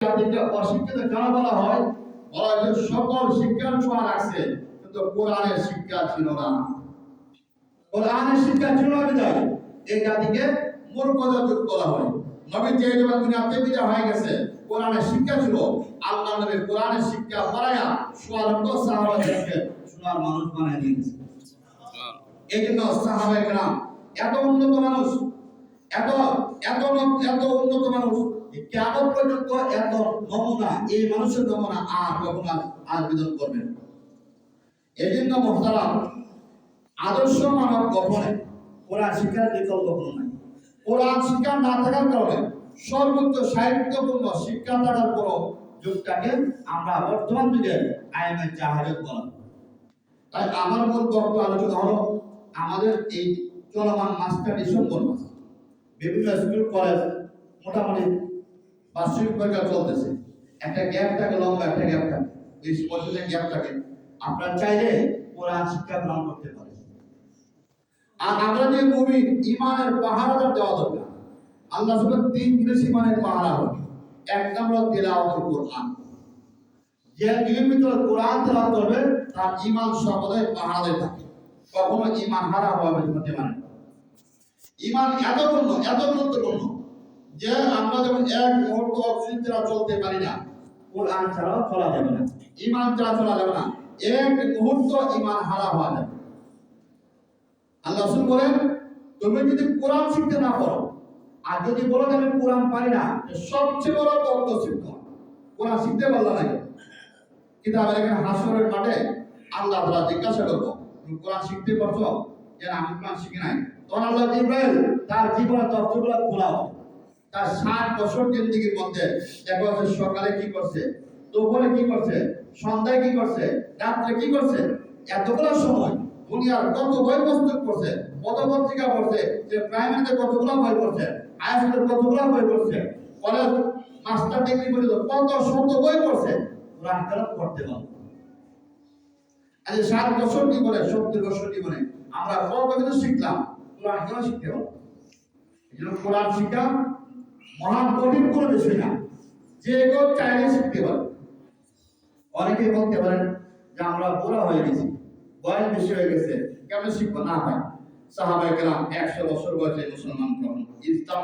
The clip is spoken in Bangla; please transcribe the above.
জাতিকে অশিক্ষিত কেন বলা হয়? বলা হয় যে সকল শিক্ষার ছোঁয়া রাখছে, কিন্তু কোরআনের শিক্ষা ছিল না। কোরআনের শিক্ষা ছিল না বিধায় এই জাতিকে মূর্খতা যুগ বলা হয়। নবী যে যখন দুনিয়াতে বিদায় হয়ে গেছে, কোরআনের শিক্ষা ছিল। আল্লাহ নবী কোরআনের শিক্ষা পড়ায়া সোয়ালক্ষ সাহাবাদেরকে সোনার মানুষ বানিয়ে দিয়েছে। এই জন্য সাহাবায়ে কেরাম এত উন্নত মানুষ, এত এত এত উন্নত মানুষ, কিয়ামত পর্যন্ত এত নমুনা, এই মানুষের নমুনা আর কখনো আবেদন করবেন। এই জন্য মুহতারাম, আদর্শ মানব গঠনে কোরআন শিক্ষার বিকল্প কোনো নাই। কোরআন শিক্ষা না থাকার কারণে সর্বোচ্চ সাহিত্যপূর্ণ শিক্ষা থাকার পরও যুগটাকে আমরা বর্তমান যুগে আইএমএ জাহাজত বলা। তাই আমার মূল বক্তব্য আলোচনা হলো আমাদের এই চলমান মাস্টার ডিসেম্বর মাস বিভিন্ন স্কুল কলেজ মোটামুটি বার্ষিক পরীক্ষা চলতেছে। একটা গ্যাপ থাকে, লম্বা একটা গ্যাপ থাকে, 20 বছরের গ্যাপ থাকে। আপনারা চাইলে কোরআন শিক্ষা গ্রহণ করতে পারেন। আর আমরা যে মুমিন, ইমানের পাহারাদার দেওয়া দরকার। আল্লাহ সুবহানাহু 3 জিনিস ইমানের পাহারা হবে। এক নম্বর তিলাওয়াতুল কোরআন। যে নিয়মিত কোরআন তেলাওয়াত করবে তার ঈমান সর্বদাই পাহারাদার থাকে, কখনো ঈমান হারা হবে হতে পারে না। ঈমান এত গুরুত্বপূর্ণ যে আমরা যখন এক মুহূর্ত অক্সিজেন ছাড়া চলতে পারি না, কোরআন ছাড়াও চলা যাবে না, ঈমান ছাড়া চলা যাবে না। এক মুহূর্ত ঈমান হারা হওয়া যাবে। আল্লাহ রাসূল বলেন, তুমি যদি কোরআন শিখতে না পারো আর যদি বলো আমি কোরআন পারি না, সবচেয়ে বড় তত্ত্ব শিখতে কোরআন শিখতে পারলা না। কিতাবের এখানে হাসরের মাঠে আল্লাহ তাআলা জিজ্ঞাসা করবো, তুমি কোরআন শিখতে পারছো? যে আমি কোরআন শিখি নাই। তখন আল্লাহ জিবরাইল তার জীবনের তত্ত্বগুলো খোলাও। তার 60 বছর জিন্দেগির মধ্যে দেখা যাচ্ছে সকালে কি করছে, দুপুরে কি করছে, সন্ধ্যায় কি করছে, রাত্রে কি করছে, এতগুলো সময় দুনিয়ার কত বই পুস্তক পড়ছে, কত পত্রিকা পড়ছে, যে প্রাইমারিতে কতগুলো বই পড়ছে, হাইস্কুলের কতগুলো বই পড়ছে, কলেজ মাস্টার ডিগ্রি পর্যন্ত কত শত বই পড়ছে, কোরআন তেলাওয়াত করতে পারো। আজ 60 বছর জীবনে, 70 বছর জীবনে আমরা কত কিছু শিখলাম, কোরআন কেন শিখতে হবে? এই জন্য কোরআন শিক্ষা মহান কঠিন কোনো বিষয় না, যে কেউ চাইলে শিখতে পারে। অনেকেই বলতে পারেন যে আমরা বুড়া হয়ে গেছি, বয়স বেশি হয়ে গেছে, কেমন শিখবো? না ভাই, সাহাবায়ে কেরাম 100 বছর বয়সে মুসলমান গ্রহণ ইসলাম